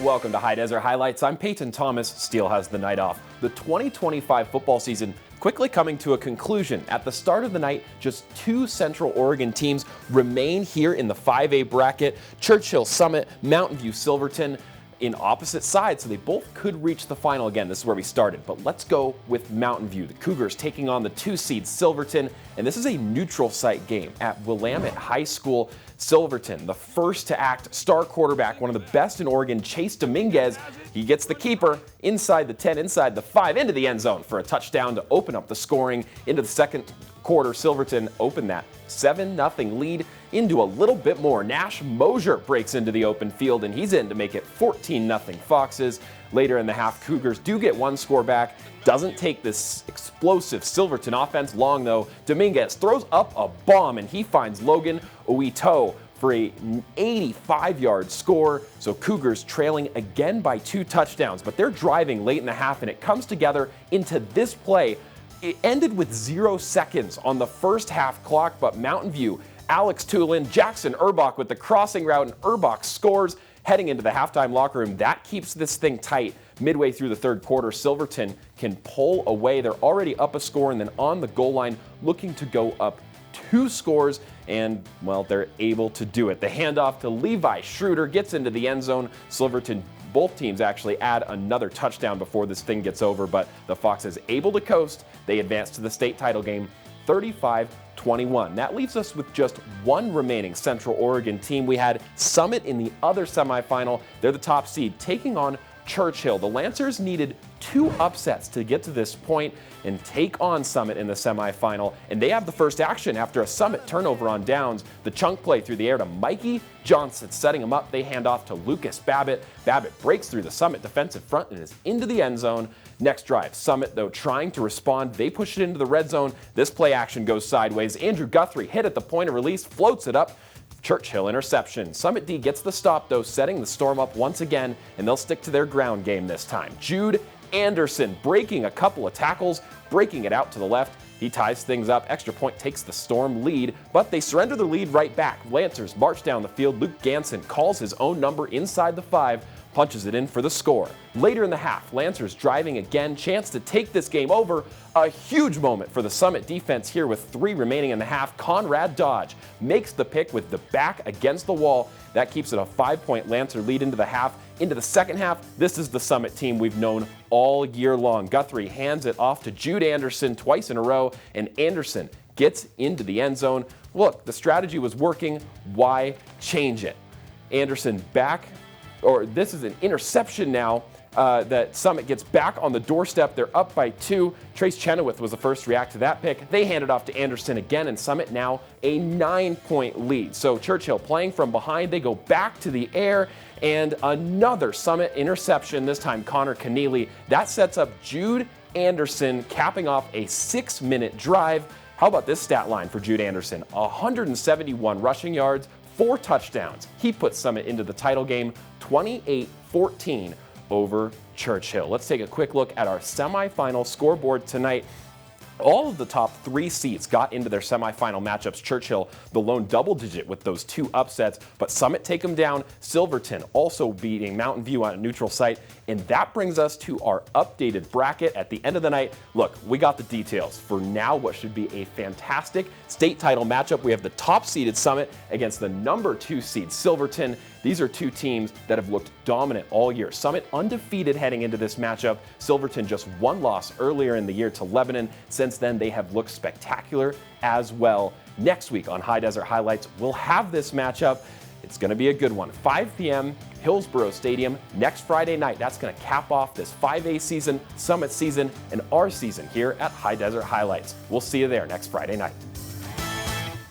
Welcome to High Desert Highlights. I'm Peyton Thomas. Steele has the night off. The 2025 football season quickly coming to a conclusion. At the start of the night, just two Central Oregon teams remain here in the 5A bracket. Churchill, Summit, Mountain View, Silverton in opposite sides, so they both could reach the final again. This is where we started, but let's go with Mountain View. The Cougars taking on the 2 seed Silverton, and this is a neutral site game at Willamette High School. Silverton, the first to act, star quarterback, one of the best in Oregon, Chase Dominguez. He gets the keeper inside the 10, inside the 5, into the end zone for a touchdown to open up the scoring. Into the second quarter, Silverton opened that 7-0 lead into a little bit more. Nash Mosier breaks into the open field, and he's in to make it 14-0 Foxes. Later in the half, Cougars do get one score back. Doesn't take this explosive Silverton offense long, though. Dominguez throws up a bomb, and he finds Logan Oito for a 85-yard score. So Cougars trailing again by 2 touchdowns, but they're driving late in the half, and it comes together into this play. It ended with 0 seconds on the first half clock, but Mountain View, Alex Tulin, Jackson Urbach with the crossing route, and Urbach scores. Heading into the halftime locker room, that keeps this thing tight. Midway through the third quarter, Silverton can pull away. They're already up a score, and then on the goal line, looking to go up 2 scores, and, well, they're able to do it. The handoff to Levi Schroeder gets into the end zone. Silverton, both teams actually add another touchdown before this thing gets over, but the Foxes able to coast. They advance to the state title game 35-21. That leaves us with just one remaining Central Oregon team. We had Summit in the other semifinal. They're the top seed, taking on Churchill. The Lancers needed 2 upsets to get to this point and take on Summit in the semifinal, and they have the first action after a Summit turnover on downs. The chunk play through the air to Mikey Johnson, setting him up. They hand off to Lucas Babbitt. Babbitt breaks through the Summit defensive front and is into the end zone. Next drive, Summit, though, trying to respond. They push it into the red zone. This play action goes sideways. Andrew Guthrie hit at the point of release, floats it up. Churchill interception. Summit D gets the stop, though, setting the Storm up once again, and they'll stick to their ground game this time. Jude Anderson breaking a couple of tackles, breaking it out to the left. He ties things up. Extra point takes the Storm lead, but they surrender the lead right back. Lancers march down the field. Luke Ganson calls his own number inside the 5, punches it in for the score. Later in the half, Lancers driving again, chance to take this game over. A huge moment for the Summit defense here with 3 remaining in the half. Conrad Dodge makes the pick with the back against the wall. That keeps it a 5-point Lancer lead into the half. Into the second half, this is the Summit team we've known all year long. Guthrie hands it off to Jude Anderson twice in a row, and Anderson gets into the end zone. Look, the strategy was working. Why change it? Anderson back, or this is an interception now. That Summit gets back on the doorstep. They're up by 2. Trace Chenoweth was the first to react to that pick. They hand it off to Anderson again, and Summit now a 9-point lead. So Churchill playing from behind. They go back to the air, and another Summit interception, this time Connor Keneally. That sets up Jude Anderson capping off a 6-minute drive. How about this stat line for Jude Anderson? 171 rushing yards, 4 touchdowns. He puts Summit into the title game 28-14. over Churchill. Let's take a quick look at our semifinal scoreboard tonight. All of the top 3 seeds got into their semifinal matchups. Churchill, the lone double-digit with those 2 upsets, but Summit take them down. Silverton also beating Mountain View on a neutral site, and that brings us to our updated bracket at the end of the night. Look, we got the details for now what should be a fantastic state title matchup. We have the top-seeded Summit against the number 2 seed Silverton. These are 2 teams that have looked dominant all year. Summit undefeated heading into this matchup. Silverton just 1 loss earlier in the year to Lebanon. Since then, they have looked spectacular as well. Next week on High Desert Highlights, we'll have this matchup. It's going to be a good one. 5 p.m., Hillsboro Stadium, next Friday night. That's going to cap off this 5A season, Summit season, and our season here at High Desert Highlights. We'll see you there next Friday night.